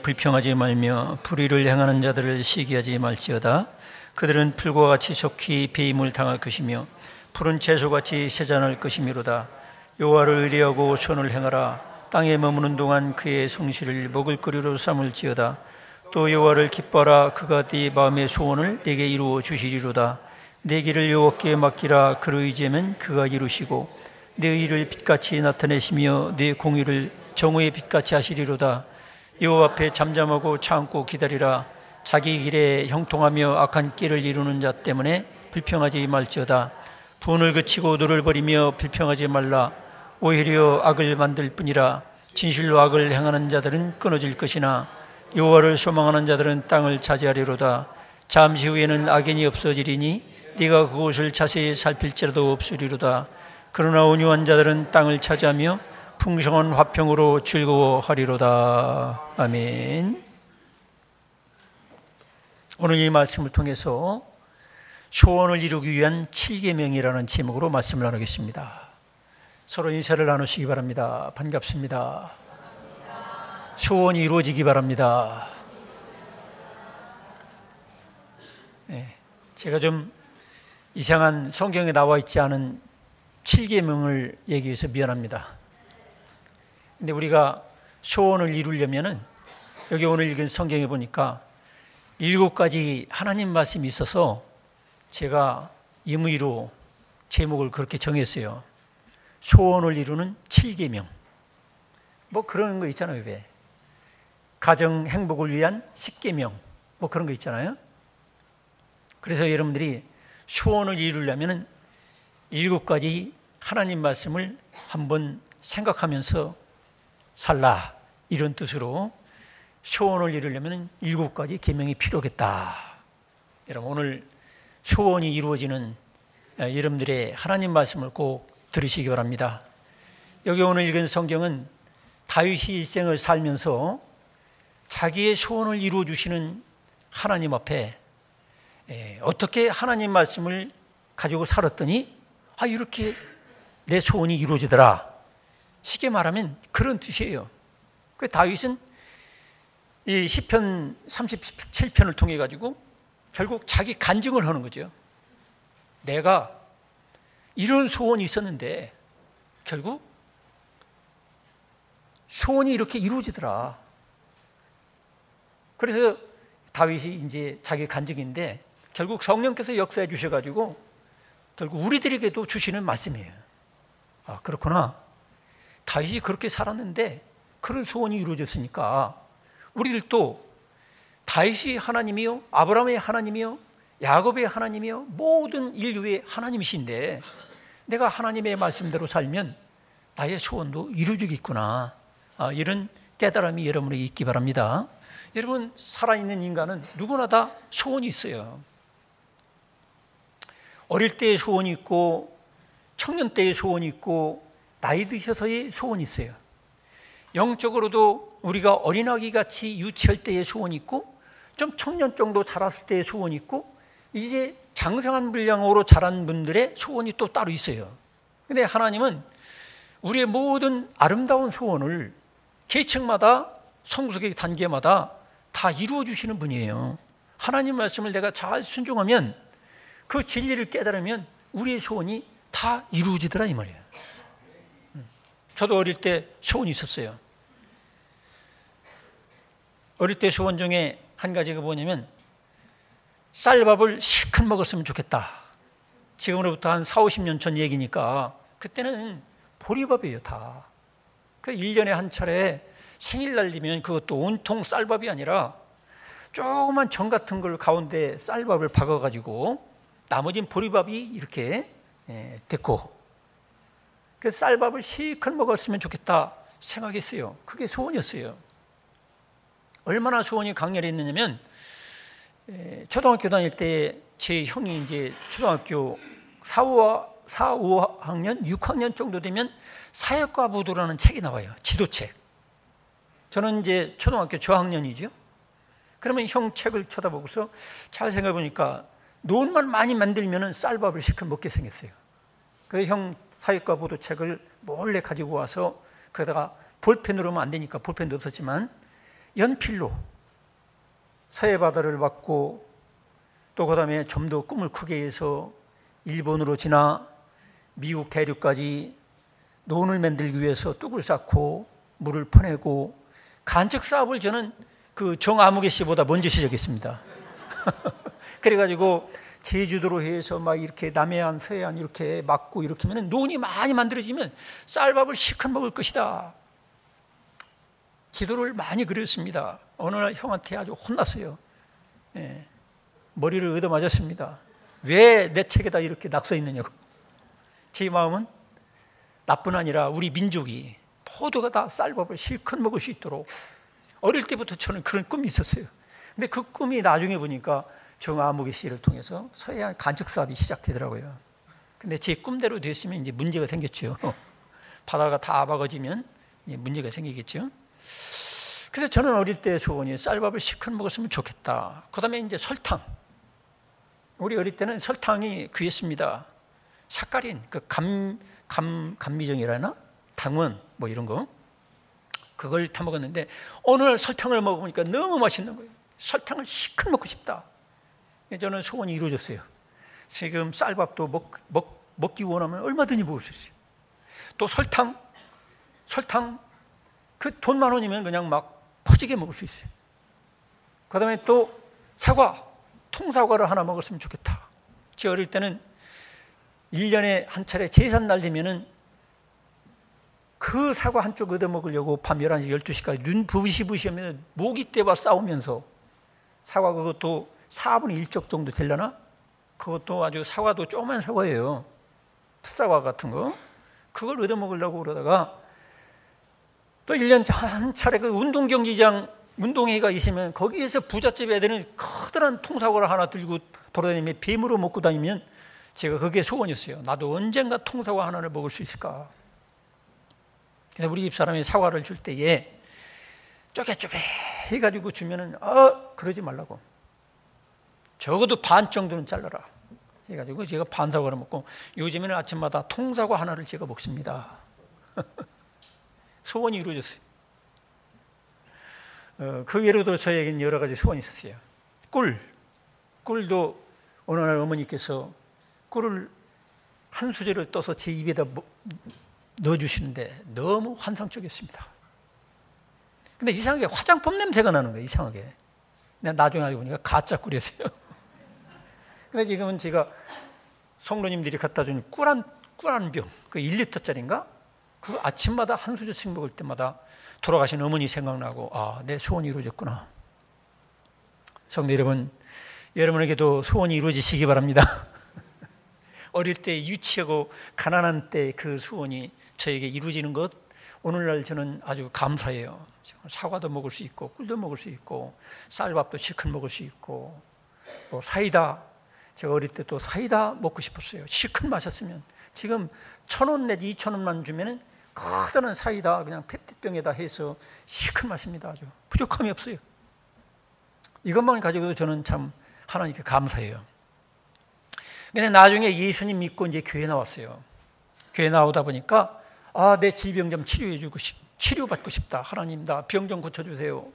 불평하지 말며 불의를 행하는 자들을 시기하지 말지어다. 그들은 풀과 같이 속히 배임을 당할 것이며 푸른 채소같이 세잔할 것이미로다. 여호와를 의뢰하고 선을 행하라. 땅에 머무는 동안 그의 성실을 먹을거리로 삼을지어다. 또 여호와를 기뻐하라. 그가 네 마음의 소원을 내게 이루어 주시리로다. 내 길을 여호와께 맡기라. 그를 의지하면 그가 이루시고 내 의를 빛같이 나타내시며 내 공의를 정오의 빛같이 하시리로다. 여호와 앞에 잠잠하고 참고 기다리라. 자기 길에 형통하며 악한 길을 이루는 자 때문에 불평하지 말지어다. 분을 그치고 너를 버리며 불평하지 말라. 오히려 악을 만들 뿐이라. 진실로 악을 행하는 자들은 끊어질 것이나 여호와를 소망하는 자들은 땅을 차지하리로다. 잠시 후에는 악인이 없어지리니 네가 그곳을 자세히 살필지라도 없으리로다. 그러나 온유한 자들은 땅을 차지하며 풍성한 화평으로 즐거워하리로다. 아멘. 오늘 이 말씀을 통해서 소원을 이루기 위한 7계명이라는 제목으로 말씀을 나누겠습니다. 서로 인사를 나누시기 바랍니다. 반갑습니다. 소원이 이루어지기 바랍니다. 네, 제가 좀 이상한 성경에 나와 있지 않은 7계명을 얘기해서 미안합니다. 근데 우리가 소원을 이루려면은 여기 오늘 읽은 성경에 보니까 7가지 하나님 말씀이 있어서 제가 임의로 제목을 그렇게 정했어요. 소원을 이루는 7계명. 뭐 그런 거 있잖아요. 왜? 가정 행복을 위한 10계명. 뭐 그런 거 있잖아요. 그래서 여러분들이 소원을 이루려면은 7가지 하나님 말씀을 한번 생각하면서 살라, 이런 뜻으로 소원을 이루려면 7가지 계명이 필요하겠다. 여러분, 오늘 소원이 이루어지는 여러분들의 하나님 말씀을 꼭 들으시기 바랍니다. 여기 오늘 읽은 성경은 다윗이 일생을 살면서 자기의 소원을 이루어 주시는 하나님 앞에 어떻게 하나님 말씀을 가지고 살았더니 이렇게 내 소원이 이루어지더라. 쉽게 말하면 그런 뜻이에요. 그 다윗은 이 시편 37편을 통해 가지고 결국 자기 간증을 하는 거죠. 내가 이런 소원이 있었는데 결국 소원이 이렇게 이루어지더라. 그래서 다윗이 이제 자기 간증인데 결국 성령께서 역사해 주셔가지고 결국 우리들에게도 주시는 말씀이에요. 그렇구나. 다윗이 그렇게 살았는데 그런 소원이 이루어졌으니까 우리들도 다윗이 하나님이요, 아브라함의 하나님이요, 야곱의 하나님이요, 모든 인류의 하나님이신데 내가 하나님의 말씀대로 살면 나의 소원도 이루어지겠구나. 이런 깨달음이 여러분에게 있기 바랍니다. 여러분, 살아있는 인간은 누구나 다 소원이 있어요. 어릴 때의 소원이 있고 청년 때의 소원이 있고 나이 드셔서의 소원이 있어요. 영적으로도 우리가 어린아기 같이 유치할 때의 소원이 있고 좀 청년 정도 자랐을 때의 소원이 있고 이제 장성한 분량으로 자란 분들의 소원이 또 따로 있어요. 근데 하나님은 우리의 모든 아름다운 소원을 계층마다 성숙의 단계마다 다 이루어 주시는 분이에요. 하나님 말씀을 내가 잘 순종하면 그 진리를 깨달으면 우리의 소원이 다 이루어지더라 이 말이에요. 저도 어릴 때 소원이 있었어요. 어릴 때 소원 중에 한 가지가 뭐냐면 쌀밥을 실컷 먹었으면 좋겠다. 지금으로부터 한 4, 50년 전 얘기니까 그때는 보리밥이에요 다. 그 1년에 한 차례 생일날 되면 그것도 온통 쌀밥이 아니라 조그만 정 같은 걸 가운데 쌀밥을 박아가지고 나머지는 보리밥이 이렇게 됐고 그 쌀밥을 실컷 먹었으면 좋겠다 생각했어요. 그게 소원이었어요. 얼마나 소원이 강렬했느냐면 초등학교 다닐 때 제 형이 이제 초등학교 4, 5학년, 6학년 정도 되면 사역과 부도라는 책이 나와요. 지도책. 저는 이제 초등학교 저학년이죠. 그러면 형 책을 쳐다보고서 잘 생각해 보니까 논만 많이 만들면 쌀밥을 실컷 먹게 생겼어요. 그 형 사역과 부도 책을 몰래 가지고 와서 거기다가 볼펜으로 하면 안 되니까 볼펜도 없었지만 연필로 서해 바다를 받고 또 그 다음에 좀 더 꿈을 크게 해서 일본으로 지나 미국 대륙까지 논을 만들기 위해서 뚝을 쌓고 물을 퍼내고 간척 사업을 저는 그 정아무개 씨보다 먼저 시작했습니다. 그래가지고 제주도로 해서 막 이렇게 남해안, 서해안 이렇게 막고 이렇게 하면 논이 많이 만들어지면 쌀밥을 실컷 먹을 것이다. 지도를 많이 그렸습니다. 어느 날 형한테 아주 혼났어요. 예, 머리를 얻어맞았습니다. 왜 내 책에다 이렇게 낙서 있느냐고. 제 마음은 나뿐 아니라 우리 민족이 모두가 다 쌀밥을 실컷 먹을 수 있도록 어릴 때부터 저는 그런 꿈이 있었어요. 근데 그 꿈이 나중에 보니까 정아무개 씨를 통해서 서해안 간척 사업이 시작되더라고요. 근데 제 꿈대로 됐으면 이제 문제가 생겼죠. 바다가 다 막아지면 문제가 생기겠죠. 그래서 저는 어릴 때 소원이 쌀밥을 실컷 먹었으면 좋겠다. 그 다음에 이제 설탕. 우리 어릴 때는 설탕이 귀했습니다. 사카린, 그 감미정이라나? 당원, 뭐 이런 거. 그걸 타 먹었는데, 어느 날 설탕을 먹으니까 너무 맛있는 거예요. 설탕을 실컷 먹고 싶다. 저는 소원이 이루어졌어요. 지금 쌀밥도 먹기 원하면 얼마든지 먹을 수 있어요. 또 설탕, 그 돈 10,000원이면 그냥 막 퍼지게 먹을 수 있어요. 그 다음에 또 사과, 통사과를 하나 먹었으면 좋겠다. 제 어릴 때는 1년에 한 차례 제삿날 되면은 그 사과 한쪽 얻어 먹으려고 밤 11시, 12시까지 눈 부시부시하면 모기떼와 싸우면서 사과 그것도 4분의 1쪽 정도 되려나? 그것도 아주 사과도 조그만 사과예요. 풋사과 같은 거. 그걸 얻어 먹으려고 그러다가 또 1년 한 차례 그 운동경기장 운동회가 있으면 거기에서 부잣집 애들은 커다란 통사과를 하나 들고 돌아다니며 뱀으로 먹고 다니면 제가 그게 소원이었어요. 나도 언젠가 통사과 하나를 먹을 수 있을까. 그래서 우리 집 사람이 사과를 줄 때에 쪼개쪼개 해가지고 주면은 그러지 말라고. 적어도 반 정도는 잘라라 해가지고 제가 반 사과를 먹고 요즘에는 아침마다 통사과 하나를 제가 먹습니다. 소원이 이루어졌어요. 그 외로도 저에게는 여러 가지 소원이 있었어요. 꿀도 어느 날 어머니께서 꿀을 한 수저를 떠서 제 입에다 넣어주시는데 너무 환상적이었습니다. 근데 이상하게 화장품 냄새가 나는 거예요. 이상하게. 내가 나중에 알고 보니까 가짜 꿀이었어요. 근데 지금은 제가 성도님들이 갖다 주는 꿀 한 병, 그 1리터짜리인가? 그 아침마다 한 수저씩 먹을 때마다 돌아가신 어머니 생각나고 내 소원이 이루어졌구나. 성도 여러분, 여러분에게도 소원이 이루어지시기 바랍니다. 어릴 때 유치하고 가난한 때 그 소원이 저에게 이루어지는 것 오늘날 저는 아주 감사해요. 사과도 먹을 수 있고 꿀도 먹을 수 있고 쌀밥도 실컷 먹을 수 있고 또 사이다, 제가 어릴 때 또 사이다 먹고 싶었어요. 실컷 마셨으면. 지금 1,000원 내지 2,000원만 주면은 커다란 사이다 그냥 페트병에다 해서 실컷 마십니다. 아주 부족함이 없어요. 이것만 가지고도 저는 참 하나님께 감사해요. 근데 나중에 예수님 믿고 이제 교회 나왔어요. 교회 나오다 보니까 내 질병 좀 치료받고 싶다. 하나님 나 병 좀 고쳐주세요.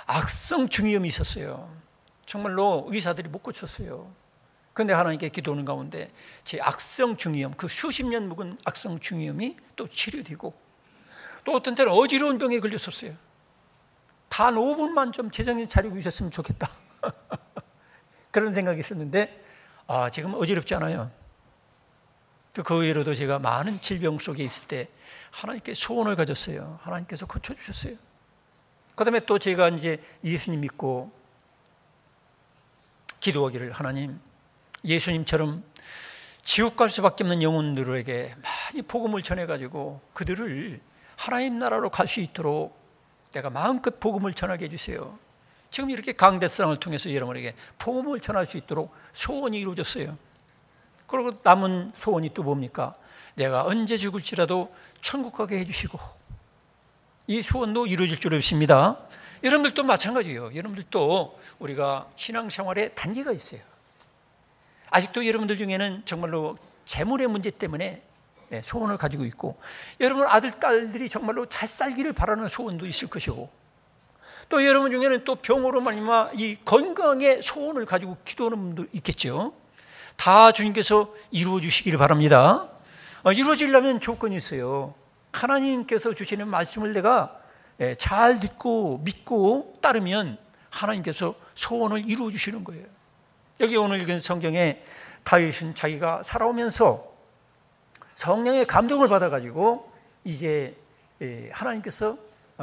악성 중이염이 있었어요. 정말로 의사들이 못 고쳤어요. 그런데 하나님께 기도하는 가운데 제 악성 중이염, 그 수십 년 묵은 악성 중이염이 또 치료되고 또 어떤 때는 어지러운 병에 걸렸었어요. 단 5분만 좀 제정신 차리고 있었으면 좋겠다. 그런 생각이 있었는데 지금 어지럽지 않아요. 또 그 외로도 제가 많은 질병 속에 있을 때 하나님께 소원을 가졌어요. 하나님께서 고쳐주셨어요. 그 다음에 또 제가 이제 예수님 믿고 기도하기를 하나님 예수님처럼 지옥 갈 수밖에 없는 영혼들에게 많이 복음을 전해가지고 그들을 하나님 나라로 갈 수 있도록 내가 마음껏 복음을 전하게 해주세요. 지금 이렇게 강대상을 통해서 여러분에게 복음을 전할 수 있도록 소원이 이루어졌어요. 그리고 남은 소원이 또 뭡니까? 내가 언제 죽을지라도 천국 가게 해주시고 이 소원도 이루어질 줄 믿습니다. 여러분들도 마찬가지예요. 여러분들도 우리가 신앙생활에 단계가 있어요. 아직도 여러분들 중에는 정말로 재물의 문제 때문에 소원을 가지고 있고 여러분 아들, 딸들이 정말로 잘 살기를 바라는 소원도 있을 것이고 또 여러분 중에는 또 병으로 말미암아 이 건강의 소원을 가지고 기도하는 분도 있겠죠. 다 주님께서 이루어 주시기를 바랍니다. 이루어지려면 조건이 있어요. 하나님께서 주시는 말씀을 내가 잘 듣고 믿고 따르면 하나님께서 소원을 이루어 주시는 거예요. 여기 오늘 읽은 성경에 다윗은 자기가 살아오면서 성령의 감동을 받아가지고 이제 하나님께서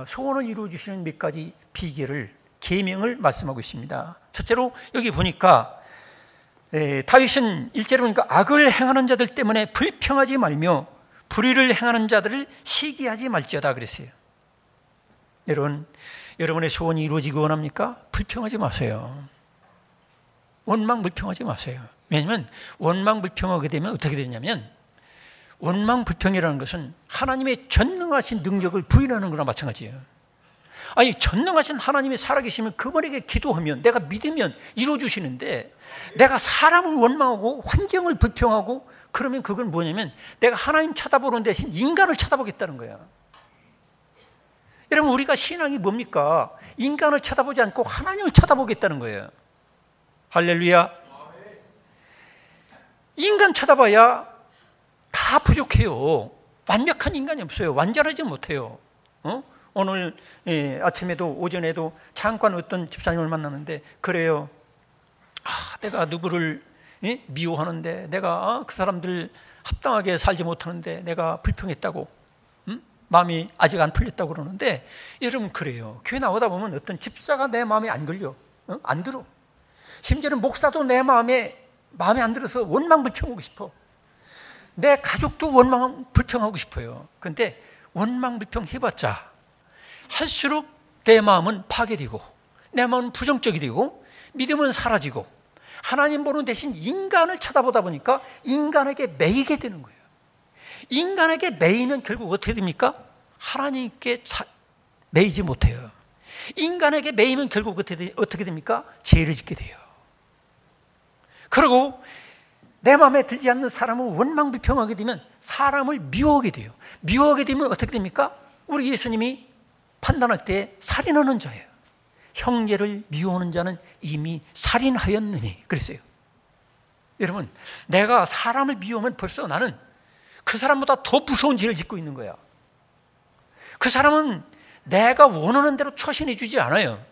소원을 이루어 주시는 몇 가지 비결을, 계명을 말씀하고 있습니다. 첫째로 여기 보니까 다윗은 1절에 보니까 악을 행하는 자들 때문에 불평하지 말며 불의를 행하는 자들을 시기하지 말지어다 그랬어요. 여러분, 여러분의 소원이 이루어지기 원합니까? 불평하지 마세요. 원망불평하지 마세요. 왜냐하면 원망불평하게 되면 어떻게 되냐면, 원망불평이라는 것은 하나님의 전능하신 능력을 부인하는 거나 마찬가지예요. 아니, 전능하신 하나님이 살아계시면 그분에게 기도하면, 내가 믿으면 이루어주시는데, 내가 사람을 원망하고 환경을 불평하고 그러면 그건 뭐냐면 내가 하나님 쳐다보는 대신 인간을 쳐다보겠다는 거야. 여러분, 우리가 신앙이 뭡니까? 인간을 쳐다보지 않고 하나님을 쳐다보겠다는 거예요. 할렐루야. 인간 쳐다봐야 다 부족해요. 완벽한 인간이 없어요. 완전하지 못해요. 오늘 아침에도 오전에도 잠깐 어떤 집사님을 만났는데 그래요. 내가 누구를 미워하는데, 내가 그 사람들 합당하게 살지 못하는데 내가 불평했다고, 마음이 아직 안 풀렸다고 그러는데, 여러분 그래요. 교회 나오다 보면 어떤 집사가 내 마음에 안 걸려, 안 들어. 심지어는 목사도 내 마음에 안 들어서 원망불평하고 싶어. 내 가족도 원망불평하고 싶어요. 그런데 원망불평 해봤자 할수록 내 마음은 파괴되고, 내 마음은 부정적이 되고, 믿음은 사라지고, 하나님 보는 대신 인간을 쳐다보다 보니까 인간에게 매이게 되는 거예요. 인간에게 매이면 결국 어떻게 됩니까? 하나님께 매이지 못해요. 인간에게 매이면 결국 어떻게 됩니까? 죄를 짓게 돼요. 그리고 내 마음에 들지 않는 사람은 원망불평하게 되면 사람을 미워하게 돼요. 미워하게 되면 어떻게 됩니까? 우리 예수님이 판단할 때 살인하는 자예요. 형제를 미워하는 자는 이미 살인하였느니 그랬어요. 여러분, 내가 사람을 미워하면 벌써 나는 그 사람보다 더 무서운 죄를 짓고 있는 거야. 그 사람은 내가 원하는 대로 처신해 주지 않아요.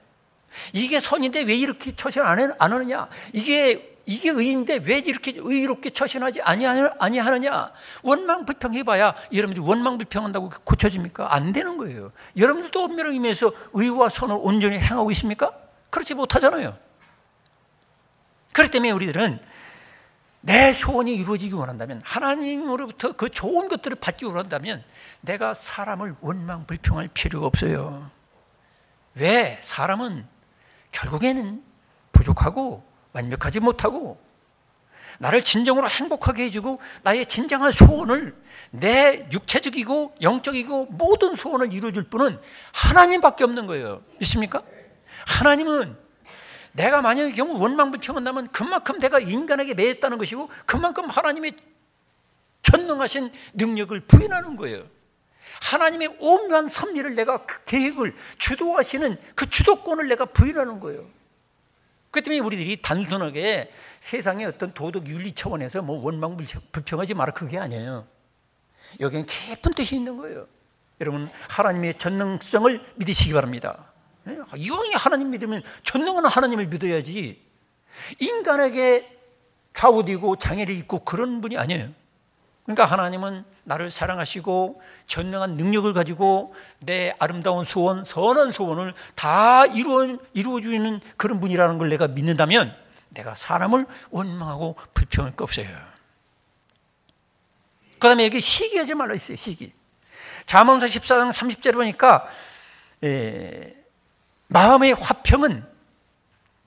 이게 선인데 왜 이렇게 처신 안 하느냐? 이게 의인데 왜 이렇게 의롭게 처신하지 아니하느냐? 원망불평해봐야 여러분들이 원망불평한다고 고쳐집니까? 안 되는 거예요. 여러분들도 엄밀하게 임해서 의와 선을 온전히 행하고 있습니까? 그렇지 못하잖아요. 그렇기 때문에 우리들은 내 소원이 이루어지기 원한다면, 하나님으로부터 그 좋은 것들을 받기 원한다면 내가 사람을 원망불평할 필요가 없어요. 왜? 사람은 결국에는 부족하고 완벽하지 못하고, 나를 진정으로 행복하게 해주고 나의 진정한 소원을, 내 육체적이고 영적이고 모든 소원을 이루어줄 분은 하나님밖에 없는 거예요. 믿습니까? 하나님은 내가 만약에 경우 원망불평한다면 그만큼 내가 인간에게 매였다는 것이고, 그만큼 하나님의 전능하신 능력을 부인하는 거예요. 하나님의 오묘한 섭리를, 내가 그 계획을 주도하시는 그 주도권을 내가 부인하는 거예요. 그렇기 때문에 우리들이 단순하게 세상의 어떤 도덕 윤리 차원에서 뭐 원망불평하지 마라, 그게 아니에요. 여기는 깊은 뜻이 있는 거예요. 여러분, 하나님의 전능성을 믿으시기 바랍니다. 이왕이 하나님 믿으면 전능한 하나님을 믿어야지, 인간에게 좌우되고 장애를 입고 그런 분이 아니에요. 그러니까 하나님은 나를 사랑하시고 전능한 능력을 가지고 내 아름다운 소원, 선한 소원을 다 이루어주는 그런 분이라는 걸 내가 믿는다면 내가 사람을 원망하고 불평할 거 없어요. 그 다음에 여기 시기하지 말라 했어요. 시기. 잠언서 14장 30절에 보니까 마음의 화평은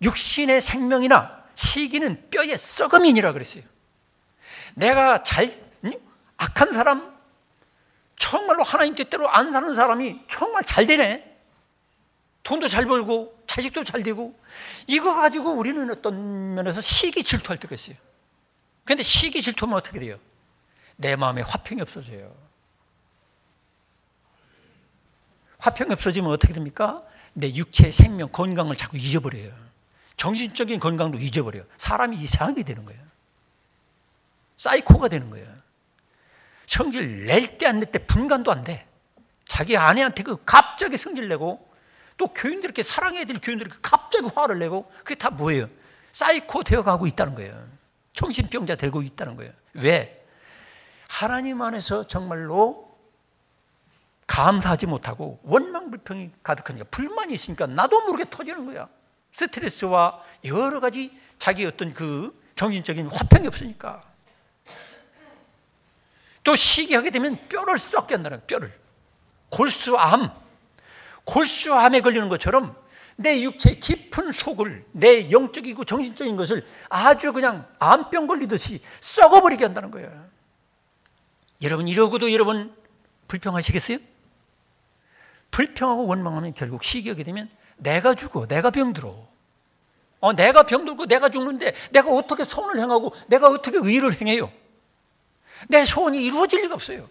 육신의 생명이나 시기는 뼈의 썩음이니라 그랬어요. 내가 악한 사람, 정말로 하나님 뜻대로 안 사는 사람이 정말 잘 되네. 돈도 잘 벌고 자식도 잘 되고, 이거 가지고 우리는 어떤 면에서 시기 질투할 때가 있어요. 그런데 시기 질투하면 어떻게 돼요? 내 마음에 화평이 없어져요. 화평이 없어지면 어떻게 됩니까? 내 육체, 생명, 건강을 자꾸 잊어버려요. 정신적인 건강도 잊어버려요. 사람이 이상하게 되는 거예요. 사이코가 되는 거예요. 성질 낼 때 안 낼 때 분간도 안 돼. 자기 아내한테 갑자기 성질 내고, 또 교인들 이렇게 사랑해야 될 교인들 이렇게 갑자기 화를 내고, 그게 다 뭐예요? 사이코 되어가고 있다는 거예요. 정신병자 되고 있다는 거예요. 왜? 하나님 안에서 정말로 감사하지 못하고 원망 불평이 가득하니까, 불만이 있으니까 나도 모르게 터지는 거야. 스트레스와 여러 가지 자기 어떤 그 정신적인 화평이 없으니까. 또 시기하게 되면 뼈를 썩게 한다는 거예요. 뼈를. 골수암에 걸리는 것처럼 내 육체의 깊은 속을, 내 영적이고 정신적인 것을 아주 그냥 암병 걸리듯이 썩어버리게 한다는 거예요. 여러분, 이러고도 여러분 불평하시겠어요? 불평하고 원망하면 결국 시기하게 되면 내가 죽어, 내가 병들어. 내가 병들고 내가 죽는데 내가 어떻게 선을 행하고 내가 어떻게 의를 행해요? 내 소원이 이루어질 리가 없어요.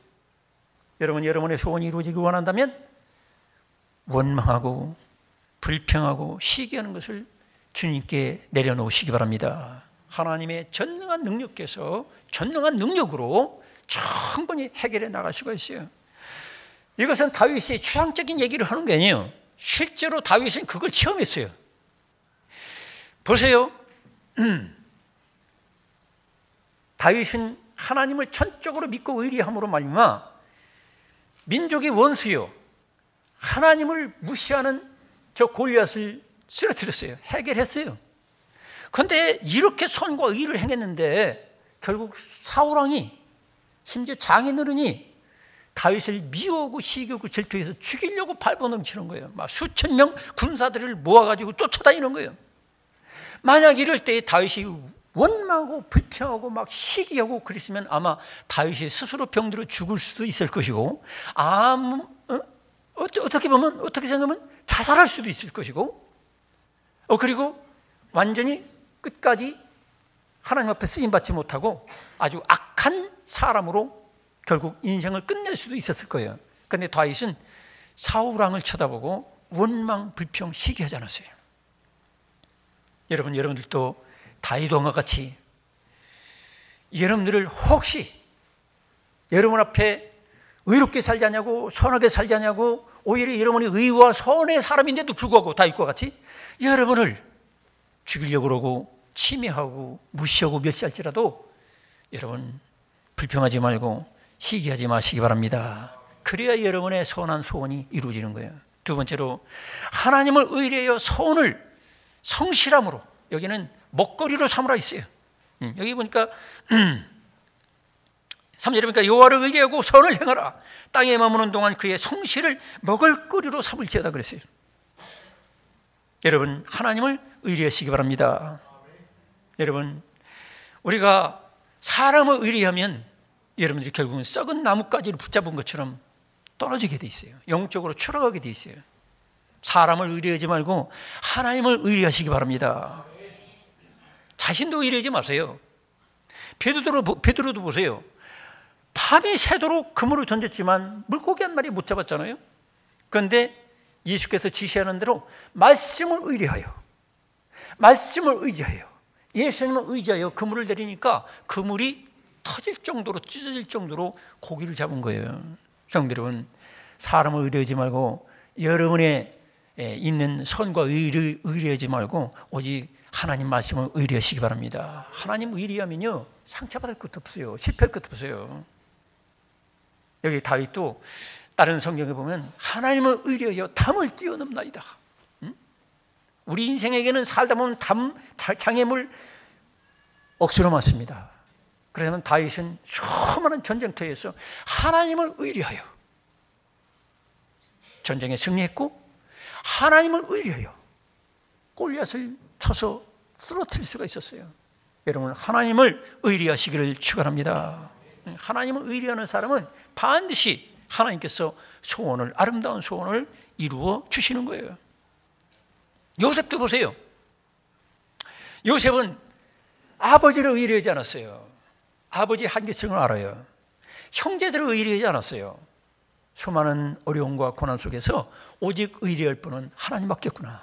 여러분, 여러분의 소원이 이루어지기 원한다면 원망하고 불평하고 시기하는 것을 주님께 내려놓으시기 바랍니다. 하나님의 전능한 능력께서 전능한 능력으로 충분히 해결해 나갈 수가 있어요. 이것은 다윗이 추상적인 얘기를 하는 게 아니에요. 실제로 다윗은 그걸 체험했어요. 보세요. 다윗은 하나님을 전적으로 믿고 의리함으로 말미암아 민족의 원수요, 하나님을 무시하는 저 골리앗을 쓰러뜨렸어요. 해결했어요. 그런데 이렇게 선과 의를 행했는데 결국 사울왕이, 심지어 장인어른이 다윗을 미워하고 시기하고 질투해서 죽이려고 발버둥치는 거예요. 막 수천 명 군사들을 모아가지고 쫓아다니는 거예요. 만약 이럴 때 다윗이 원망하고 불평하고 막 시기하고 그랬으면 아마 다윗이 스스로 병들어 죽을 수도 있을 것이고, 어떻게 생각하면 자살할 수도 있을 것이고, 그리고 완전히 끝까지 하나님 앞에 쓰임받지 못하고 아주 악한 사람으로 결국 인생을 끝낼 수도 있었을 거예요. 그런데 다윗은 사울왕을 쳐다보고 원망, 불평, 시기하지 않았어요. 여러분들도 다윗 왕과 같이 여러분들을 혹시 여러분 앞에 의롭게 살지 않냐고, 선하게 살지 않냐고, 오히려 여러분이 의와 선의 사람인데도 불구하고 다윗과 같이 여러분을 죽이려고 그러고 침해하고 무시하고 멸시할지라도 여러분 불평하지 말고 시기하지 마시기 바랍니다. 그래야 여러분의 선한 소원이 이루어지는 거예요. 두 번째로, 하나님을 의뢰하여 소원을 성실함으로, 여기는 먹거리로 삼으라 있어요. 여기 보니까 3절에 보니까 여호와를 의뢰하고 선을 행하라. 땅에 머무는 동안 그의 성실을 먹을거리로 삼을지어다 그랬어요. 여러분, 하나님을 의뢰하시기 바랍니다. 여러분, 우리가 사람을 의뢰하면 여러분들이 결국은 썩은 나뭇가지를 붙잡은 것처럼 떨어지게 돼 있어요. 영적으로 추락하게 돼 있어요. 사람을 의뢰하지 말고 하나님을 의뢰하시기 바랍니다. 자신도 의뢰하지 마세요. 베드로도 보세요. 밤이 새도록 그물을 던졌지만 물고기 한 마리 못 잡았잖아요. 그런데 예수께서 지시하는 대로 말씀을 의뢰하여, 말씀을 의지하여, 예수님을 의지하여 그물을 내리니까 그물이 터질 정도로, 찢어질 정도로 고기를 잡은 거예요. 성도 여러분, 사람을 의뢰하지 말고 여러분의 있는 선과 의를 의뢰하지 말고 오직 하나님 말씀을 의뢰하시기 바랍니다. 하나님 의뢰하면요, 상처받을 것도 없어요. 실패할 것도 없어요. 여기 다윗도 다른 성경에 보면 하나님을 의뢰하여 담을 뛰어넘나이다. 우리 인생에게는 살다 보면 장애물 억수로 많습니다. 그러면 다윗은 수많은 전쟁터에서 하나님을 의뢰하여 전쟁에 승리했고, 하나님을 의뢰하여 골리앗을 쳐서 쓰러뜨릴 수가 있었어요. 여러분, 하나님을 의뢰하시기를 축원합니다. 하나님을 의뢰하는 사람은 반드시 하나님께서 소원을, 아름다운 소원을 이루어 주시는 거예요. 요셉도 보세요. 요셉은 아버지를 의뢰하지 않았어요. 아버지의 한계성을 알아요. 형제들을 의뢰하지 않았어요. 수많은 어려움과 고난 속에서 오직 의리할 분은 하나님밖에 없구나.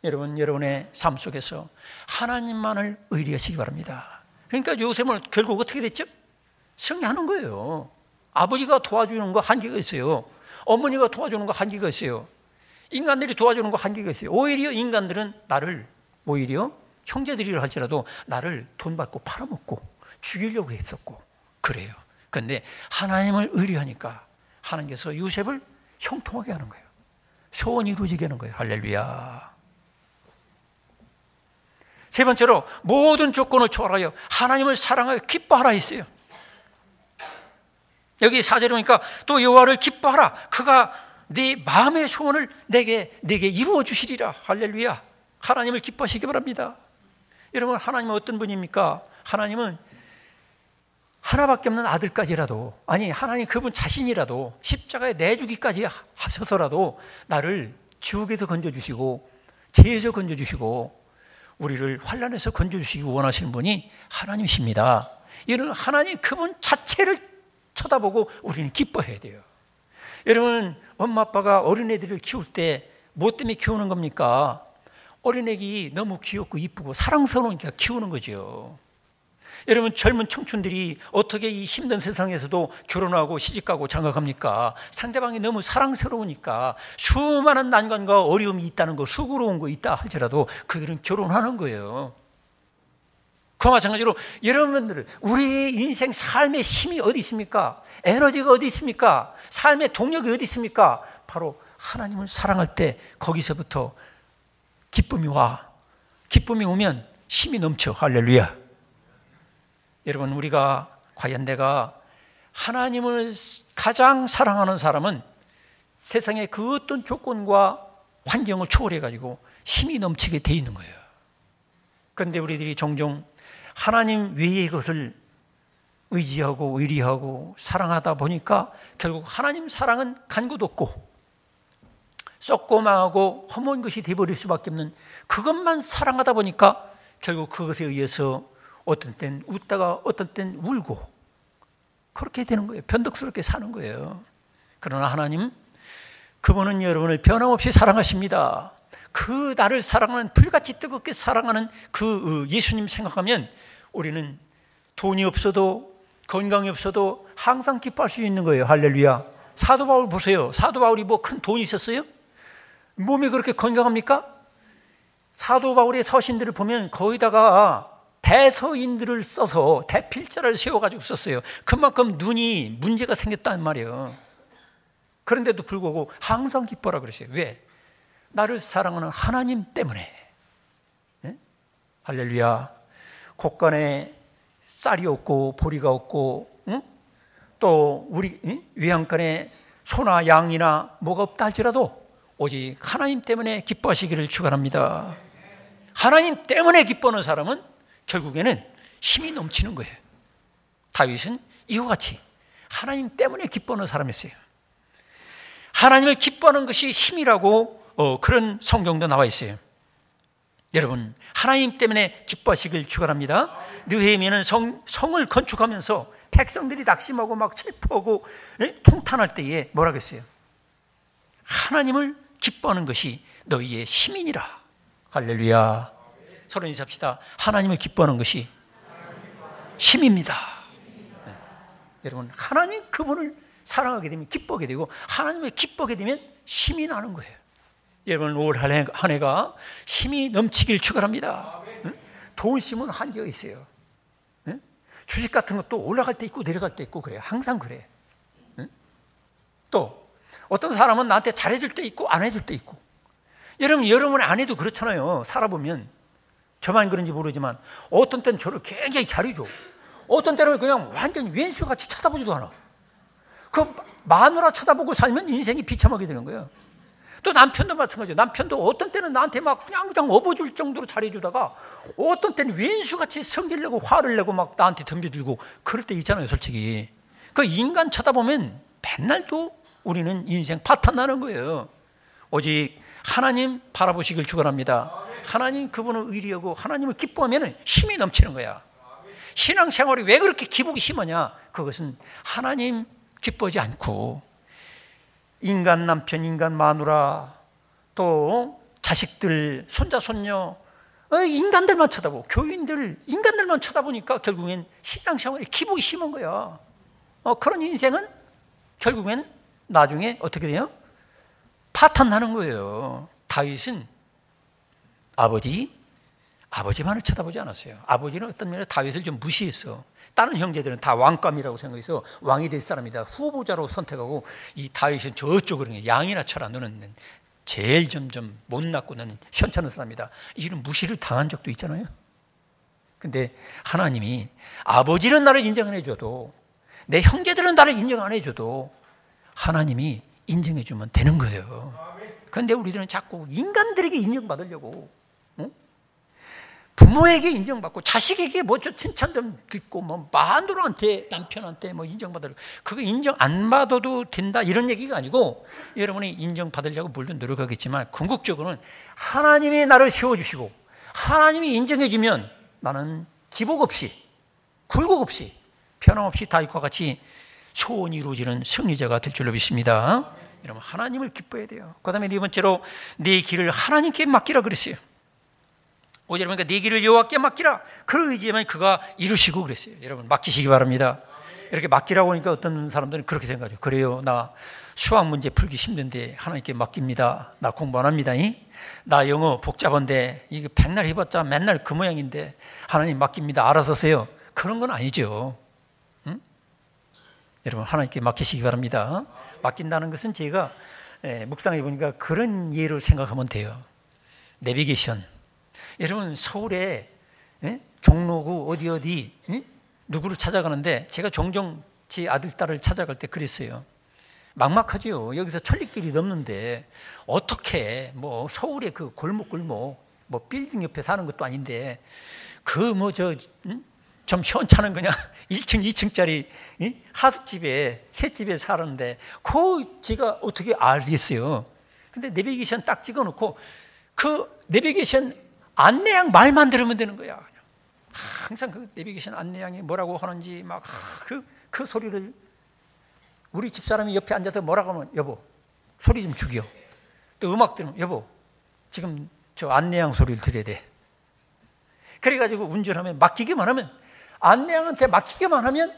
여러분, 여러분의 삶 속에서 하나님만을 의리하시기 바랍니다. 그러니까 요셉은 결국 어떻게 됐죠? 승리하는 거예요. 아버지가 도와주는 거 한계가 있어요. 어머니가 도와주는 거 한계가 있어요. 인간들이 도와주는 거 한계가 있어요. 오히려 인간들은 나를, 오히려 형제들이라 할지라도 나를 돈 받고 팔아먹고 죽이려고 했었고 그래요. 그런데 하나님을 의리하니까 하나님께서 요셉을 형통하게 하는 거예요. 소원이 이루어지게 하는 거예요. 할렐루야. 세 번째로 모든 조건을 초월하여 하나님을 사랑하여 기뻐하라 했어요. 여기 4절에 보니까 또 여호와를 기뻐하라. 그가 네 마음의 소원을 내게 이루어 주시리라. 할렐루야. 하나님을 기뻐하시기 바랍니다. 여러분, 하나님은 어떤 분입니까? 하나님은 하나밖에 없는 아들까지라도, 아니 하나님 그분 자신이라도 십자가에 내주기까지 하셔서라도 나를 지옥에서 건져주시고 죄에서 건져주시고 우리를 환난에서 건져주시기 원하시는 분이 하나님이십니다. 이런 하나님 그분 자체를 쳐다보고 우리는 기뻐해야 돼요. 여러분, 엄마 아빠가 어린애들을 키울 때 뭐 때문에 키우는 겁니까? 어린애기 너무 귀엽고 이쁘고 사랑스러우니까 키우는 거죠. 여러분, 젊은 청춘들이 어떻게 이 힘든 세상에서도 결혼하고 시집가고 장가갑니까? 상대방이 너무 사랑스러우니까 수많은 난관과 어려움이 있다는 거, 수고로운 거 있다 할지라도 그들은 결혼하는 거예요. 그와 마찬가지로 여러분들, 우리 인생 삶의 힘이 어디 있습니까? 에너지가 어디 있습니까? 삶의 동력이 어디 있습니까? 바로 하나님을 사랑할 때 거기서부터 기쁨이 와. 기쁨이 오면 힘이 넘쳐. 할렐루야. 여러분, 우리가 과연 내가 하나님을 가장 사랑하는 사람은 세상의 그 어떤 조건과 환경을 초월해 가지고 힘이 넘치게 돼 있는 거예요. 그런데 우리들이 종종 하나님 외의 것을 의지하고 의리하고 사랑하다 보니까 결국 하나님 사랑은 간 곳 없고 썩고 망하고 허문 것이 되어버릴 수밖에 없는, 그것만 사랑하다 보니까 결국 그것에 의해서 어떤 땐 웃다가 어떤 땐 울고 그렇게 되는 거예요. 변덕스럽게 사는 거예요. 그러나 하나님, 그분은 여러분을 변함없이 사랑하십니다. 그 나를 사랑하는, 불같이 뜨겁게 사랑하는 그 예수님 생각하면 우리는 돈이 없어도 건강이 없어도 항상 기뻐할 수 있는 거예요. 할렐루야. 사도 바울 보세요. 사도 바울이 뭐 큰 돈이 있었어요? 몸이 그렇게 건강합니까? 사도 바울의 서신들을 보면 거기다가 대서인들을 써서 대필자를 세워가지고 썼어요. 그만큼 눈이 문제가 생겼단 말이에요. 그런데도 불구하고 항상 기뻐라 그러세요. 왜? 나를 사랑하는 하나님 때문에. 네? 할렐루야. 곳간에 쌀이 없고 보리가 없고, 응? 또 우리 외양간에 소나 양이나 뭐가 없다 할지라도 오직 하나님 때문에 기뻐하시기를 축원합니다. 하나님 때문에 기뻐하는 사람은 결국에는 힘이 넘치는 거예요. 다윗은 이와 같이 하나님 때문에 기뻐하는 사람이었어요. 하나님을 기뻐하는 것이 힘이라고 그런 성경도 나와 있어요. 여러분, 하나님 때문에 기뻐하시길 축원합니다. 느헤미야는 성을 건축하면서 백성들이 낙심하고 막 슬퍼하고 통탄할 때에 뭐라고 했어요? 하나님을 기뻐하는 것이 너희의 힘이니라. 할렐루야. 서로 인사합시다. 하나님을 기뻐하는 것이 힘입니다. 네. 여러분, 하나님 그분을 사랑하게 되면 기뻐하게 되고 하나님을 기뻐하게 되면 힘이 나는 거예요. 여러분, 올 한 해가 힘이 넘치길 축원합니다. 돈 심은 한계가 있어요. 주식 같은 것도 올라갈 때 있고 내려갈 때 있고 그래요. 항상 그래. 또 어떤 사람은 나한테 잘해줄 때 있고 안 해줄 때 있고. 여러분 아내도 그렇잖아요. 살아보면 저만 그런지 모르지만 어떤 때는 저를 굉장히 잘해줘. 어떤 때는 그냥 완전히 왼수같이 쳐다보지도 않아. 그 마누라 쳐다보고 살면 인생이 비참하게 되는 거예요. 또 남편도 마찬가지예요. 남편도 어떤 때는 나한테 막 그냥 업어줄 정도로 잘해주다가 어떤 때는 왼수같이 성질 내고 화를 내고 막 나한테 덤벼들고 그럴 때 있잖아요. 솔직히 그 인간 쳐다보면 맨날도 우리는 인생 파탄나는 거예요. 오직 하나님 바라보시길 축원합니다. 하나님 그분을 의리하고 하나님을 기뻐하면 힘이 넘치는 거야. 신앙생활이 왜 그렇게 기복이 심하냐? 그것은 하나님 기뻐하지 않고 인간 남편, 인간 마누라, 또 자식들, 손자, 손녀, 인간들만 쳐다보고, 교인들, 인간들만 쳐다보니까 결국엔 신앙생활에 기복이 심한 거야. 그런 인생은 결국엔 나중에 어떻게 돼요? 파탄나는 거예요. 다윗은 아버지만을 쳐다보지 않았어요. 아버지는 어떤 면에서 다윗을 좀 무시했어. 다른 형제들은 다 왕감이라고 생각해서 왕이 될 사람이다 후보자로 선택하고, 이 다윗은 저쪽으로 양이나 쳐라, 너는 제일 좀 못났고 너는 현찮은 사람이다, 이런 무시를 당한 적도 있잖아요. 근데 하나님이 아버지는 나를 인정 안 해줘도, 내 형제들은 나를 인정 안 해줘도 하나님이 인정해 주면 되는 거예요. 그런데 우리들은 자꾸 인간들에게 인정받으려고, 부모에게 인정받고, 자식에게 칭찬 좀 듣고, 마누라한테, 남편한테 인정받으려고. 그거 인정 안 받아도 된다 이런 얘기가 아니고, 여러분이 인정받으려고 물론 노력하겠지만 궁극적으로는 하나님이 나를 세워주시고 하나님이 인정해 주면 나는 기복 없이, 굴곡 없이, 변함없이 다윗과 같이 소원이 이루어지는 승리자가 될 줄로 믿습니다. 여러분, 하나님을 기뻐해야 돼요. 그 다음에 네 번째로, 내 길을 하나님께 맡기라 그랬어요. 5절에 보니까 네 길을 여호와께 맡기라, 그 의지에만 그가 이루시고 그랬어요. 여러분, 맡기시기 바랍니다. 이렇게 맡기라고 하니까 어떤 사람들은 그렇게 생각하죠. 그래요, 나 수학 문제 풀기 힘든데 하나님께 맡깁니다. 나 공부 안 합니다. 나 영어 복잡한데 이게 백날 해봤자 맨날 그 모양인데 하나님 맡깁니다. 알아서 하세요. 그런 건 아니죠. 응? 여러분, 하나님께 맡기시기 바랍니다. 맡긴다는 것은 제가 묵상해 보니까 그런 예로 생각하면 돼요. 내비게이션. 여러분, 서울에 종로구 어디 누구를 찾아가는데, 제가 종종 제 아들 딸을 찾아갈 때 그랬어요. 막막하죠. 여기서 천리길이 넘는데 어떻게 서울의 그 골목 빌딩 옆에 사는 것도 아닌데 좀 시원찮은 그냥 1층 2층짜리 하숙집에 셋집에 사는데 제가 어떻게 알겠어요. 근데 내비게이션 딱 찍어놓고 그 내비게이션 안내양 말만 들으면 되는 거야. 항상 그 내비게이션 안내양이 뭐라고 하는지 그 소리를, 우리 집사람이 옆에 앉아서 뭐라고 하면 여보 소리 좀 죽여. 또 음악 들으면 여보 지금 저 안내양 소리를 들어야 돼. 그래가지고 운전하면 맡기기만 하면, 안내양한테 맡기기만 하면,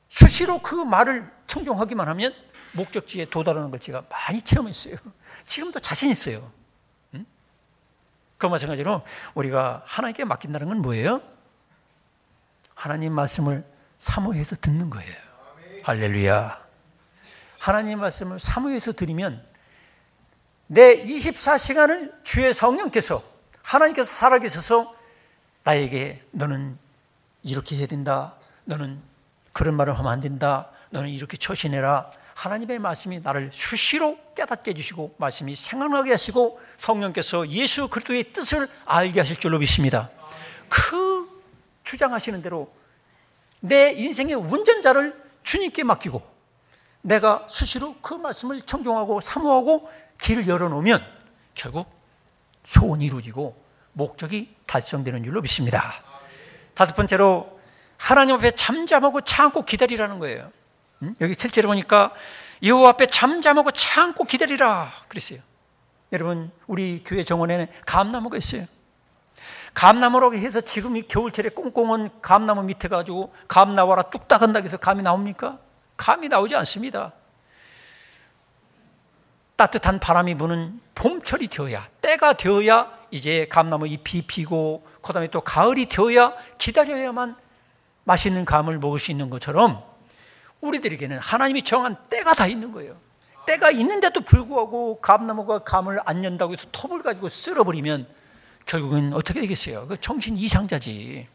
수시로 그 말을 청종하기만 하면 목적지에 도달하는 걸 제가 많이 체험했어요. 지금도 자신 있어요. 그 마찬가지로 우리가 하나님께 맡긴다는 건 뭐예요? 하나님 말씀을 사모해서 듣는 거예요. 할렐루야. 하나님 말씀을 사모해서 들으면 내 24시간을 주의 성령께서, 하나님께서 살아계셔서 나에게 너는 이렇게 해야 된다, 너는 그런 말을 하면 안 된다, 너는 이렇게 처신해라, 하나님의 말씀이 나를 수시로 깨닫게 해주시고 말씀이 생각나게 하시고 성령께서 예수 그리스도의 뜻을 알게 하실 줄로 믿습니다. 그 주장하시는 대로 내 인생의 운전자를 주님께 맡기고 내가 수시로 그 말씀을 청종하고 사모하고 길을 열어놓으면 결국 소원이 이루어지고 목적이 달성되는 줄로 믿습니다. 다섯 번째로, 하나님 앞에 잠잠하고 참고 기다리라는 거예요. 여기 7절에 보니까 여호와 앞에 잠잠하고 참고 기다리라 그랬어요. 여러분, 우리 교회 정원에는 감나무가 있어요. 감나무라고 해서 지금 이 겨울철에 꽁꽁한 감나무 밑에 가지고 감 나와라 뚝딱 한다고 해서 감이 나옵니까? 감이 나오지 않습니다. 따뜻한 바람이 부는 봄철이 되어야, 때가 되어야 이제 감나무 잎이 피고 그 다음에 또 가을이 되어야 기다려야만 맛있는 감을 먹을 수 있는 것처럼 우리들에게는 하나님이 정한 때가 다 있는 거예요. 때가 있는데도 불구하고 감나무가 감을 안 연다고 해서 톱을 가지고 쓸어버리면 결국은 어떻게 되겠어요? 그 정신 이상자지.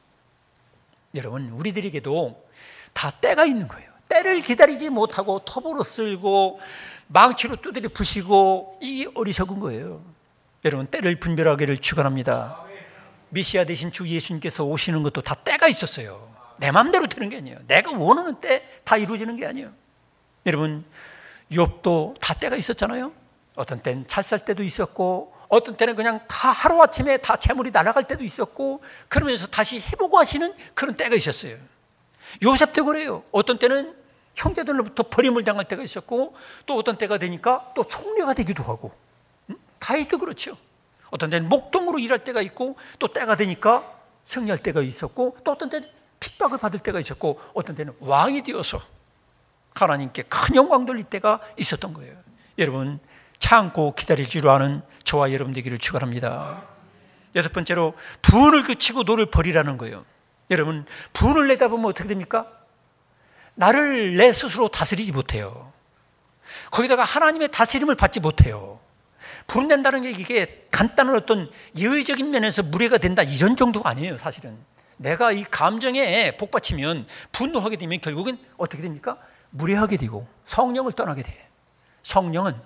여러분, 우리들에게도 다 때가 있는 거예요. 때를 기다리지 못하고 톱으로 쓸고 망치로 두드려 부시고, 이게 어리석은 거예요. 여러분, 때를 분별하기를 축원합니다. 메시아 되신 주 예수님께서 오시는 것도 다 때가 있었어요. 내 마음대로 되는 게 아니에요. 내가 원하는 때 다 이루어지는 게 아니에요. 여러분, 욥도 다 때가 있었잖아요. 어떤 때는 잘 살 때도 있었고, 어떤 때는 그냥 다 하루아침에 다 재물이 날아갈 때도 있었고, 그러면서 다시 해보고 하시는 그런 때가 있었어요. 요셉도 그래요. 어떤 때는 형제들로부터 버림을 당할 때가 있었고, 또 어떤 때가 되니까 또 총리가 되기도 하고, 다윗도 그렇죠. 어떤 때는 목동으로 일할 때가 있고, 또 때가 되니까 승리할 때가 있었고, 또 어떤 때는 핍박을 받을 때가 있었고, 어떤 때는 왕이 되어서 하나님께 큰 영광 돌릴 때가 있었던 거예요. 여러분, 참고 기다릴 줄 아는 저와 여러분 되기를 축원합니다. 여섯 번째로, 분을 그치고 노를 버리라는 거예요. 여러분, 분을 내다 보면 어떻게 됩니까? 나를 내 스스로 다스리지 못해요. 거기다가 하나님의 다스림을 받지 못해요. 분낸다는 게 이게 간단한 어떤 예의적인 면에서 무례가 된다 이런 정도가 아니에요. 사실은 내가 이 감정에 복받치면, 분노하게 되면 결국엔 어떻게 됩니까? 무례하게 되고 성령을 떠나게 돼. 성령은,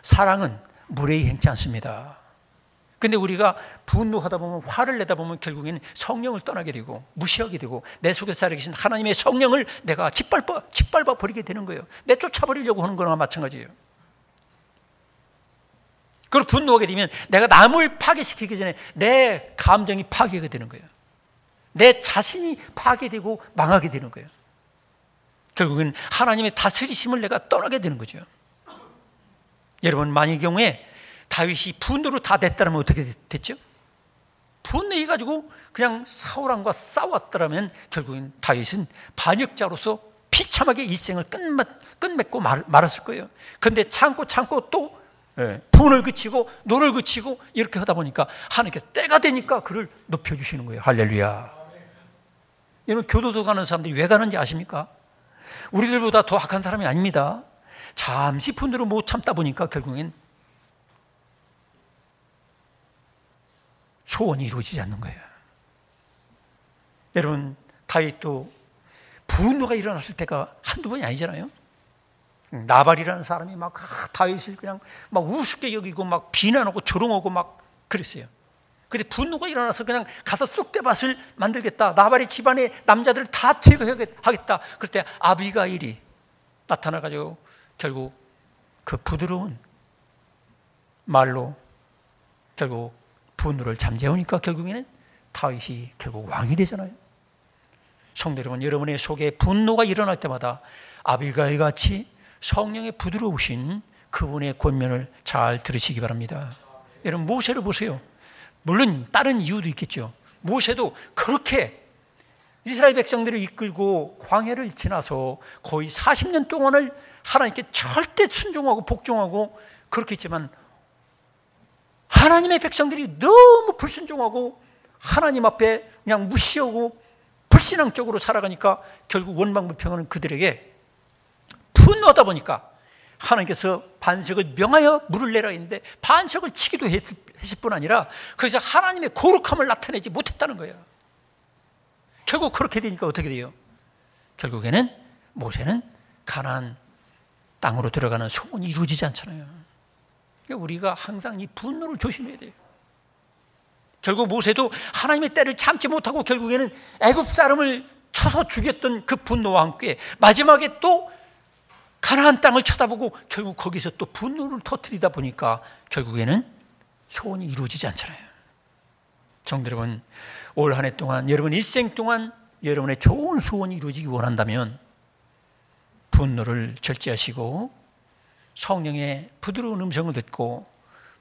사랑은 무례히 행치 않습니다. 근데 우리가 분노하다 보면, 화를 내다 보면 결국에는 성령을 떠나게 되고 무시하게 되고 내 속에 살아계신 하나님의 성령을 내가 짓밟아 버리게 되는 거예요. 내쫓아버리려고 하는 거나 마찬가지예요. 그리고 분노하게 되면 내가 남을 파괴시키기 전에 내 감정이 파괴가 되는 거예요. 내 자신이 파괴되고 망하게 되는 거예요. 결국은 하나님의 다스리심을 내가 떠나게 되는 거죠. 여러분, 만일 경우에 다윗이 분노로 다 됐다면 어떻게 됐죠? 분노해가지고 그냥 사울왕과 싸웠더라면 결국엔 다윗은 반역자로서 비참하게 일생을 끝맺고 말았을 거예요. 그런데 참고 또 분을 그치고 노를 그치고 이렇게 하다 보니까 하나님께서 때가 되니까 그를 높여주시는 거예요. 할렐루야. 여러분, 교도소 가는 사람들이 왜 가는지 아십니까? 우리들보다 더 악한 사람이 아닙니다. 잠시 분노를 못 참다 보니까 결국엔 소원이 이루어지지 않는 거예요. 여러분, 다윗도 분노가 일어났을 때가 한두 번이 아니잖아요. 나발이라는 사람이 막 다윗을 그냥 막 우습게 여기고 막 비난하고 조롱하고 막 그랬어요. 근데 분노가 일어나서 그냥 가서 쑥대밭을 만들겠다, 나발의 집안의 남자들을 다 제거하겠다. 그때 아비가일이 나타나가지고 결국 그 부드러운 말로 결국 분노를 잠재우니까 결국에는 다윗이 결국 왕이 되잖아요. 성도 여러분, 여러분의 속에 분노가 일어날 때마다 아비가일 같이 성령의 부드러우신 그분의 권면을 잘 들으시기 바랍니다. 여러분, 모세를 보세요. 물론 다른 이유도 있겠죠. 모세도 그렇게 이스라엘 백성들을 이끌고 광야를 지나서 거의 40년 동안을 하나님께 절대 순종하고 복종하고 그렇게 했지만, 하나님의 백성들이 너무 불순종하고 하나님 앞에 그냥 무시하고 불신앙적으로 살아가니까 결국 원망불평하는 그들에게 분노하다 보니까 하나님께서 반석을 명하여 물을 내라 했는데 반석을 치기도 했을 뿐 아니라 그래서 하나님의 거룩함을 나타내지 못했다는 거예요. 결국 그렇게 되니까 어떻게 돼요? 결국에는 모세는 가나안 땅으로 들어가는 소원이 이루어지지 않잖아요. 그러니까 우리가 항상 이 분노를 조심해야 돼요. 결국 모세도 하나님의 때를 참지 못하고 결국에는 애굽 사람을 쳐서 죽였던 그 분노와 함께 마지막에 또 가나안 땅을 쳐다보고 결국 거기서 또 분노를 터뜨리다 보니까 결국에는 소원이 이루어지지 않잖아요. 성도 여러분, 올 한 해 동안 여러분 일생 동안 여러분의 좋은 소원이 이루어지기 원한다면 분노를 절제하시고 성령의 부드러운 음성을 듣고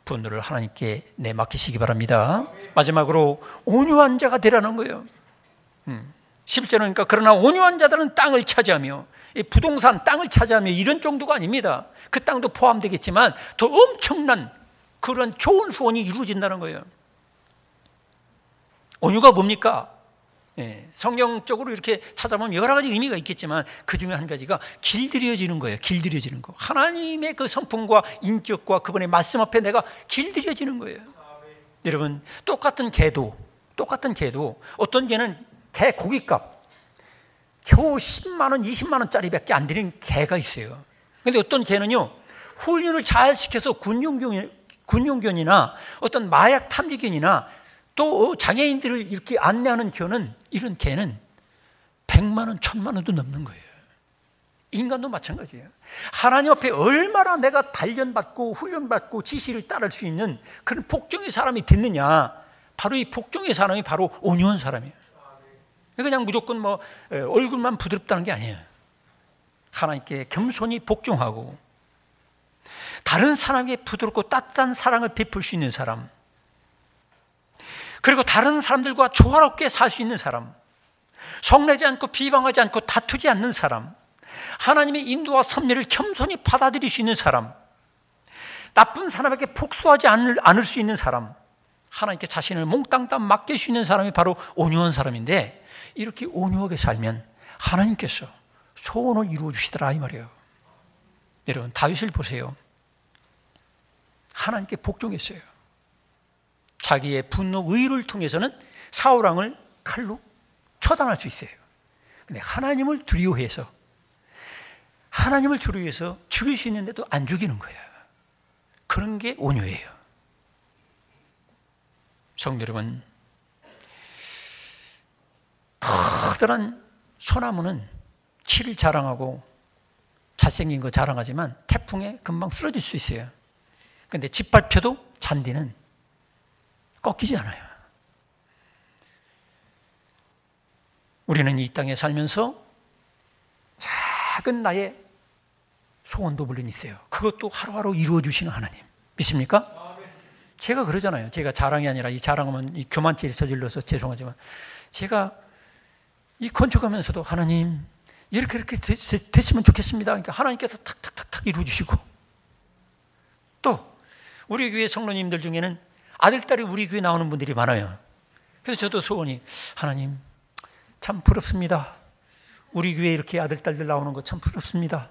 분노를 하나님께 내맡기시기 바랍니다. 마지막으로 온유한 자가 되라는 거예요. 11절은 그러니까 그러나 온유한 자들은 땅을 차지하며, 이 부동산 땅을 차지하며 이런 정도가 아닙니다. 그 땅도 포함되겠지만 더 엄청난 그런 좋은 소원이 이루어진다는 거예요. 온유가 뭡니까? 성경적으로 이렇게 찾아보면 여러 가지 의미가 있겠지만 그 중에 한 가지가 길들여지는 거예요. 길들여지는 거. 하나님의 그 성품과 인격과 그분의 말씀 앞에 내가 길들여지는 거예요. 여러분, 똑같은 개도 어떤 개는 개 고깃값 겨우 10만 원, 20만 원짜리밖에 안 되는 개가 있어요. 그런데 어떤 개는요, 훈련을 잘 시켜서 군용견이나 어떤 마약 탐지견이나 또 장애인들을 이렇게 안내하는 이런 개는 100만 원, 1000만 원도 넘는 거예요. 인간도 마찬가지예요. 하나님 앞에 얼마나 내가 단련받고 훈련받고 지시를 따를 수 있는 그런 복종의 사람이 됐느냐, 바로 이 복종의 사람이 바로 온유한 사람이에요. 그냥 무조건 얼굴만 부드럽다는 게 아니에요. 하나님께 겸손히 복종하고 다른 사람에게 부드럽고 따뜻한 사랑을 베풀 수 있는 사람, 그리고 다른 사람들과 조화롭게 살 수 있는 사람, 성내지 않고 비방하지 않고 다투지 않는 사람, 하나님의 인도와 섭리를 겸손히 받아들일 수 있는 사람, 나쁜 사람에게 복수하지 않을 수 있는 사람, 하나님께 자신을 몽땅 맡길 수 있는 사람이 바로 온유한 사람인데, 이렇게 온유하게 살면 하나님께서 소원을 이루어 주시더라 이 말이에요. 여러분, 다윗을 보세요. 하나님께 복종했어요. 자기의 분노, 의를 통해서는 사울왕을 칼로 처단할 수 있어요. 근데 하나님을 두려워해서 죽일 수 있는데도 안 죽이는 거예요. 그런 게 온유예요. 성도 여러분, 커다란 소나무는 키를 자랑하고 잘생긴 거 자랑하지만 태풍에 금방 쓰러질 수 있어요. 그런데 짓밟혀도 잔디는 꺾이지 않아요. 우리는 이 땅에 살면서 작은 나의 소원도 물론 있어요. 그것도 하루하루 이루어주시는 하나님 믿습니까? 제가 그러잖아요. 제가 자랑이 아니라, 이 자랑하면 이 교만죄를 저질러서 죄송하지만, 제가 이 건축하면서도 하나님 이렇게 됐으면 좋겠습니다. 그러니까 하나님께서 탁탁탁탁 이루어주시고, 또 우리 교회 성도님들 중에는 아들, 딸이 우리 교회 나오는 분들이 많아요. 그래서 저도 소원이, 하나님 참 부럽습니다. 우리 교회 이렇게 아들, 딸들 나오는 거 참 부럽습니다.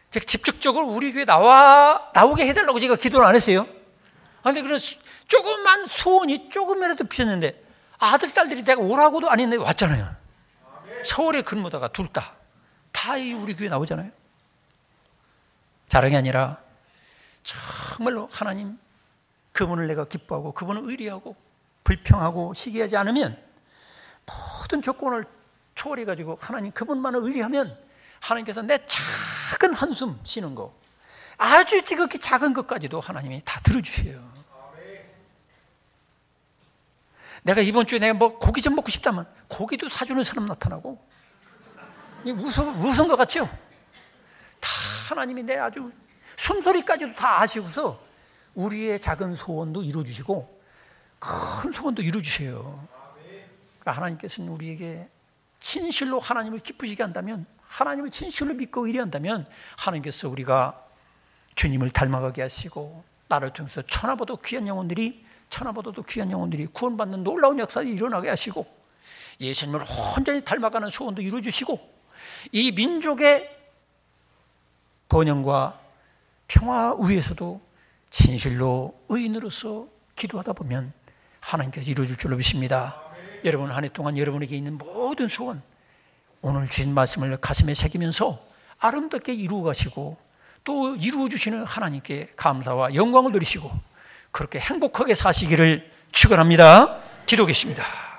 제가 직접적으로 우리 교회 나오게 해달라고 제가 기도를 안 했어요. 그런데 그런 조그만 소원이 조금이라도 비었는데, 아들, 딸들이 내가 오라고도 안 했는데 왔잖아요. 서울에 근무다가 둘 다 우리 교회 나오잖아요. 자랑이 아니라 정말로 하나님, 그분을 내가 기뻐하고 그분을 의리하고 불평하고 시기하지 않으면, 모든 조건을 초월해가지고 하나님 그분만을 의리하면 하나님께서 내 작은 한숨 쉬는 거, 아주 지극히 작은 것까지도 하나님이 다 들어주세요. 내가 이번 주에 내가 뭐 고기 좀 먹고 싶다면 고기도 사주는 사람 나타나고, 무슨 것 같죠? 다 하나님이 내 아주 숨소리까지도 다 아시고서 우리의 작은 소원도 이루어주시고 큰 소원도 이루어주세요. 그러니까 하나님께서는 우리에게 진실로 하나님을 기쁘시게 한다면, 하나님을 진실로 믿고 의뢰한다면, 하나님께서 우리가 주님을 닮아가게 하시고, 나를 통해서 천하보다도 귀한 영혼들이 구원받는 놀라운 역사를 일어나게 하시고, 예수님을 온전히 닮아가는 소원도 이루어주시고, 이 민족의 번영과 평화 위에서도 진실로 의인으로서 기도하다 보면 하나님께서 이루어줄 줄로 믿습니다. 여러분, 한 해 동안 여러분에게 있는 모든 소원, 오늘 주신 말씀을 가슴에 새기면서 아름답게 이루어 가시고, 또 이루어 주시는 하나님께 감사와 영광을 드리시고, 그렇게 행복하게 사시기를 축원합니다. 기도하겠습니다.